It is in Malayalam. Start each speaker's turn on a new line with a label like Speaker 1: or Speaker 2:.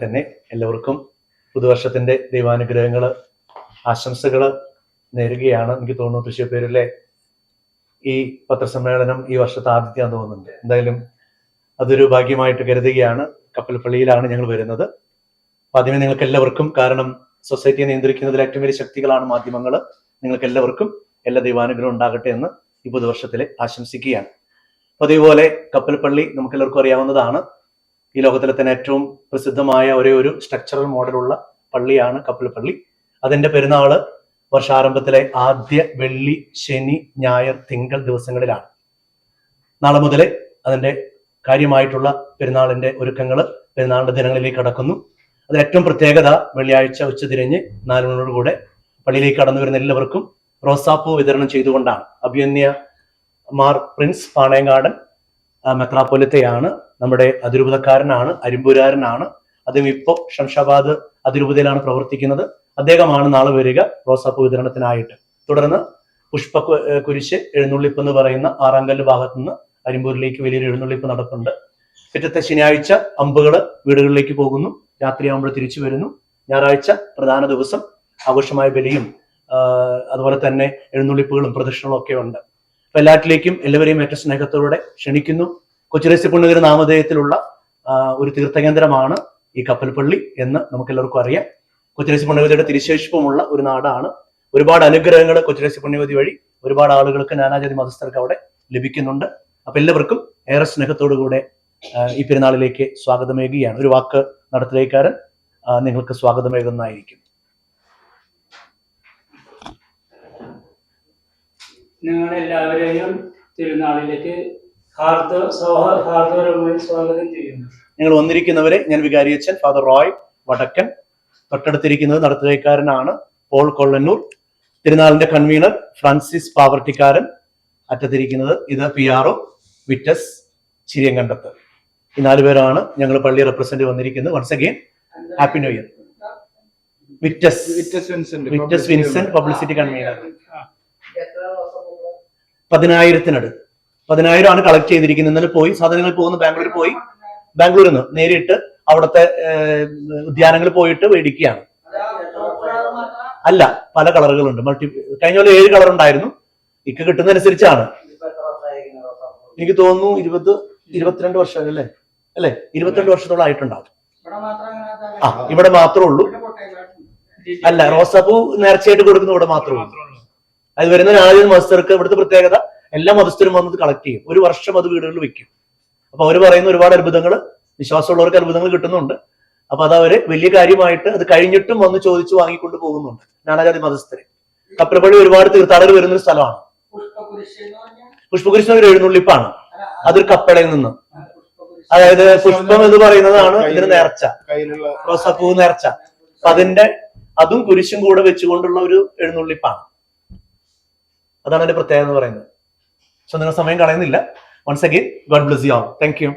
Speaker 1: തന്നെ എല്ലാവർക്കും പുതുവർഷത്തിന്റെ ദൈവാനുഗ്രഹങ്ങൾ ആശംസകൾ നേരുകയാണ്. എനിക്ക് തോന്നുന്നു തൃശ്ശൂർ പേരിലെ ഈ പത്രസമ്മേളനം ഈ വർഷത്തെ ആദ്യത്തെയാന്ന് തോന്നുന്നുണ്ട്. എന്തായാലും അതൊരു ഭാഗ്യമായിട്ട് കരുതുകയാണ്. കപ്പൽപ്പള്ളിയിലാണ് ഞങ്ങൾ വരുന്നത്. ആദ്യമേ നിങ്ങൾക്ക് എല്ലാവർക്കും, കാരണം സൊസൈറ്റിയെ നിയന്ത്രിക്കുന്നതിൽ ഏറ്റവും വലിയ ശക്തികളാണ് മാധ്യമങ്ങൾ, നിങ്ങൾക്ക് എല്ലാവർക്കും എല്ലാ ദൈവാനുഗ്രഹം ഉണ്ടാകട്ടെ എന്ന് ഈ പുതുവർഷത്തിലെ ആശംസിക്കുകയാണ്. അതേപോലെ കപ്പൽപ്പള്ളി നമുക്ക് എല്ലാവർക്കും അറിയാവുന്നതാണ്. ഈ ലോകത്തിലെ തന്നെ ഏറ്റവും പ്രസിദ്ധമായ ഒരേ ഒരു സ്ട്രക്ചറൽ മോഡലുള്ള പള്ളിയാണ് കപ്പൽപ്പള്ളി. അതിന്റെ പെരുന്നാള് വർഷാരംഭത്തിലെ ആദ്യ വെള്ളി, ശനി, ഞായർ, തിങ്കൾ ദിവസങ്ങളിലാണ്. നാളെ മുതൽ അതിന്റെ കാര്യമായിട്ടുള്ള പെരുന്നാളിന്റെ ഒരുക്കങ്ങൾ പെരുന്നാളിന്റെ ദിനങ്ങളിലേക്ക് കടക്കുന്നു. അതിൽ ഏറ്റവും പ്രത്യേകത, വെള്ളിയാഴ്ച ഉച്ചതിരിഞ്ഞ് 4 മണിയോടുകൂടെ പള്ളിയിലേക്ക് കടന്നു വരുന്ന എല്ലാവർക്കും റോസാപ്പൂ വിതരണം ചെയ്തുകൊണ്ടാണ്. അഭിയന്യ മാർ പ്രിൻസ് പാണയങ്കാടൻ മെത്രാപ്പൊലിത്തയാണ്, നമ്മുടെ അതിരൂപതക്കാരനാണ്, അരിമ്പൂരാരനാണ്. അദ്ദേഹം ഇപ്പോൾ ശംഷാബാദ് അതിരൂപതയിലാണ് പ്രവർത്തിക്കുന്നത്. അദ്ദേഹമാണ് നാളെ വരിക റോസാപ്പൂ വിതരണത്തിനായിട്ട്. തുടർന്ന് പുഷ്പ കുരിശ് എഴുന്നള്ളിപ്പ് എന്ന് പറയുന്ന 6-കല്ല് ഭാഗത്തു നിന്ന് അരിമ്പൂരിലേക്ക് വലിയൊരു എഴുന്നള്ളിപ്പ് നടക്കുന്നുണ്ട്. പിറ്റത്തെ ശനിയാഴ്ച അമ്പുകള് വീടുകളിലേക്ക് പോകുന്നു, രാത്രിയാകുമ്പോൾ തിരിച്ചു വരുന്നു. ഞായറാഴ്ച പ്രധാന ദിവസം ആഘോഷമായ ബലിയും അതുപോലെ തന്നെ എഴുന്നള്ളിപ്പുകളും പ്രദക്ഷിണങ്ങളും ഒക്കെ ഉണ്ട്. അപ്പൊ എല്ലാറ്റിലേക്കും എല്ലാവരെയും ഏറ്റവും സ്നേഹത്തോടെ ക്ഷണിക്കുന്നു. കൊച്ചുരേസ്യ പുണ്യതിരു നാമധേയത്തിലുള്ള ഒരു തീർത്ഥകേന്ദ്രമാണ് ഈ കപ്പൽപ്പള്ളി എന്ന് നമുക്ക് എല്ലാവർക്കും അറിയാം. കൊച്ചുരേസ്യ പുണ്യവതിയുടെ തിരുശേഷിപ്പുമുള്ള ഒരു നാടാണ്. ഒരുപാട് അനുഗ്രഹങ്ങൾ കൊച്ചുരേസ്യ പുണ്യവതി വഴി ഒരുപാട് ആളുകൾക്ക്, നാനാജാതി മതസ്ഥർക്ക് അവിടെ ലഭിക്കുന്നുണ്ട്. അപ്പൊ എല്ലാവർക്കും ഏറെ സ്നേഹത്തോടുകൂടെ ഈ പെരുന്നാളിലേക്ക് സ്വാഗതമേകുകയാണ്. ഒരു വാക്ക് നടത്തിലേക്കാരൻ നിങ്ങൾക്ക് സ്വാഗതമേകുന്നതായിരിക്കും.
Speaker 2: നിങ്ങളെല്ലാവരെയും തിരുനാളിലേക്ക് ഹാർദവരമായി സ്വാഗതം ചെയ്യുന്നു.
Speaker 1: നിങ്ങൾ വന്നിരിക്കുന്നവരെ ഞാൻ വികാരിയച്ഛൻ ഫാദർ റോയ് വടക്കൻ, തൊട്ടടുത്തിരിക്കുന്നത് നടത്തുകൈക്കാരനാണ് പോൾ കൊള്ളന്നൂർ, തിരുനാളിന്റെ കൺവീനർ ഫ്രാൻസിസ് പാവർട്ടിക്കാരൻ, അറ്റത്തിരിക്കുന്നത് ഇത് PRO വിറ്റസ് ചിരിയങ്കണ്ടത്ത്. ഈ 4 പേരാണ് ഞങ്ങൾ പള്ളി റെപ്രസെന്റ് വന്നിരിക്കുന്നത്. Once again happy new year. Vitus Vincent publicity convener. 10,000 ആണ് കളക്ട് ചെയ്തിരിക്കുന്നത്. ഇന്നലെ പോയി സാധനങ്ങൾ പോകുന്ന ബാംഗ്ലൂരിൽ നിന്ന് നേരിട്ട് അവിടുത്തെ ഉദ്യാനങ്ങളിൽ പോയിട്ട് മേടിക്കുകയാണ്. അല്ല, പല കളറുകളുണ്ട്. കഴിഞ്ഞ പോലെ 7 കളർ ഉണ്ടായിരുന്നു. ഇക്ക് കിട്ടുന്നതനുസരിച്ചാണ്. എനിക്ക് തോന്നുന്നു 22 വർഷം അല്ലേ 22 വർഷത്തോളം ആയിട്ടുണ്ടാവും. ഇവിടെ മാത്രമേ ഉള്ളൂ. അല്ല, റോസാപ്പൂ നേർച്ചയായിട്ട് കൊടുക്കുന്ന ഇവിടെ മാത്രമേ ഉള്ളൂ. അത് വരുന്ന നാല് മതസ്ഥർക്ക് ഇവിടുത്തെ പ്രത്യേകത, എല്ലാ മതസ്ഥരും വന്നത് കളക്ട് ചെയ്യും. ഒരു വർഷം അത് വീടുകളിൽ വെക്കും. അപ്പൊ അവര് പറയുന്ന ഒരുപാട് അത്ഭുതങ്ങൾ, വിശ്വാസമുള്ളവർക്ക് അത്ഭുതങ്ങൾ കിട്ടുന്നുണ്ട്. അപ്പൊ അത് അവര് വലിയ കാര്യമായിട്ട് അത് കഴിഞ്ഞിട്ടും വന്ന് ചോദിച്ചു വാങ്ങിക്കൊണ്ട് പോകുന്നുണ്ട് നാനാജാതി മതസ്ഥരെ. കപ്പൽപ്പള്ളി ഒരുപാട് തീർത്ഥാടകർ വരുന്നൊരു സ്ഥലമാണ്. പുഷ്പകുരിശ് ഒരു എഴുന്നള്ളിപ്പാണ്. അതൊരു കപ്പലയിൽ നിന്ന്, അതായത് പുഷ്പം എന്ന് പറയുന്നതാണ് ഇതിന് നേർച്ച, റോസാപ്പൂ നേർച്ച. അപ്പൊ അതും കുരിശും കൂടെ വെച്ചുകൊണ്ടുള്ള ഒരു എഴുന്നള്ളിപ്പാണ്. അതാണ് അതിന്റെ പ്രത്യേകത എന്ന് പറയുന്നത്. സോ നിങ്ങൾ സമയം കളയുന്നില്ല. Once again God bless you all. Thank U.